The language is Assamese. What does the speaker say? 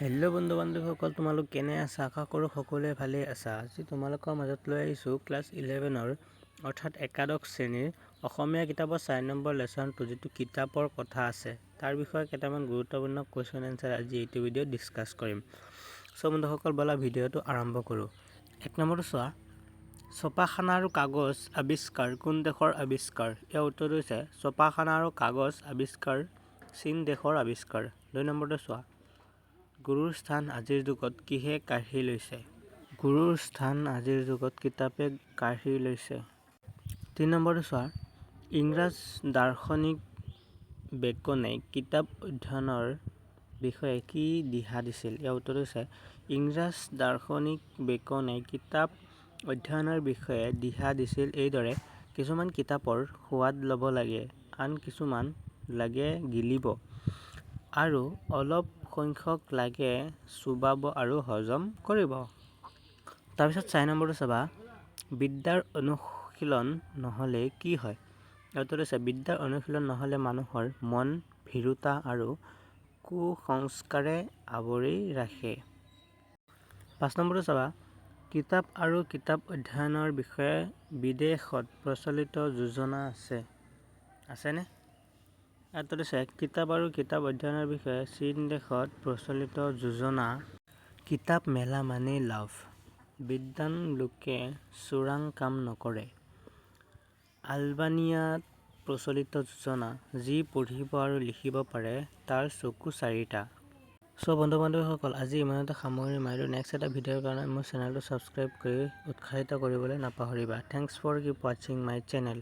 হেল্ল' বন্ধু বান্ধৱীসকল, তোমালোক কেনে আছা? আশা কৰোঁ সকলোৱে ভালে আছা। আজি তোমালোকৰ মাজত লৈ আহিছোঁ ক্লাছ 11ৰ অৰ্থাৎ একাদশ শ্ৰেণীৰ অসমীয়া কিতাপৰ 4 নম্বৰ লেচনটো, যিটো কিতাপৰ কথা আছে তাৰ বিষয়ে কেইটামান গুৰুত্বপূৰ্ণ কুৱেশ্যন এনচাৰ আজি এইটো ভিডিঅ'ত ডিছকাছ কৰিম। বন্ধুসকল, ব'লা ভিডিঅ'টো আৰম্ভ কৰোঁ। 1 নম্বৰটো চোৱা, ছপাখানা আৰু কাগজ আৱিষ্কাৰ কোন দেশৰ আৱিষ্কাৰ? ইয়াৰ উত্তৰটো হৈছে ছপাখানা আৰু কাগজ আৱিষ্কাৰ চীন দেশৰ আৱিষ্কাৰ। 2 নম্বৰটো চোৱা, গুৰুৰ স্থান আজিৰ যুগত কিহে কাঢ়ি লৈছে? গুৰুৰ স্থান আজিৰ যুগত কিতাপে কাঢ়ি লৈছে। 3 নম্বৰটো চোৱা, ইংৰাজ দাৰ্শনিক বেকনে কিতাপ অধ্যয়নৰ বিষয়ে কি দিহা দিছিল? ইয়াৰ উত্তৰটো হৈছে ইংৰাজ দাৰ্শনিক বেকনে কিতাপ অধ্যয়নৰ বিষয়ে দিহা দিছিল এইদৰে: কিছুমান কিতাপৰ সোৱাদ ল'ব লাগে, আন কিছুমান লাগে গিলিব, আৰু অলপ সংখ্যক লাগে চোবাব আৰু হজম কৰিব। তাৰপিছত 4 নম্বৰটো চাবা, বিদ্যাৰ অনুশীলন নহ'লে কি হয়? ইয়াৰ উত্তৰটো হৈছে বিদ্যাৰ অনুশীলন নহ'লে মানুহৰ মন ভীৰুতা আৰু কুসংস্কাৰে আৱৰি ৰাখে। 5 নম্বৰটো চাবা, কিতাপ আৰু কিতাপ অধ্যয়নৰ বিষয়ে বিদেশত প্ৰচলিত যোজনা আছেনে? ইয়াৰ উত্তৰটো হৈছে কিতাপ আৰু কিতাপ অধ্যয়নৰ বিষয়ে চীন দেশত প্ৰচলিত যোজনা। কিতাপ মেলা মানেই লাভ, বিদ্বান লোকে চোৰাং কাম নকৰে। আলবানিয়াত প্ৰচলিত যোজনা, যি পঢ়িব আৰু লিখিব পাৰে তাৰ চকু 4টা। বন্ধু বান্ধৱীসকল, আজি ইমানতে সামৰণি মাৰিলোঁ। নেক্সট এটা ভিডিঅ'ৰ কাৰণে মোৰ চেনেলটো ছাবস্ক্ৰাইব কৰি উৎসাহিত কৰিবলৈ নাপাহৰিবা। থেংকছ ফৰ কিপ ৱাচিং মাই চেনেল।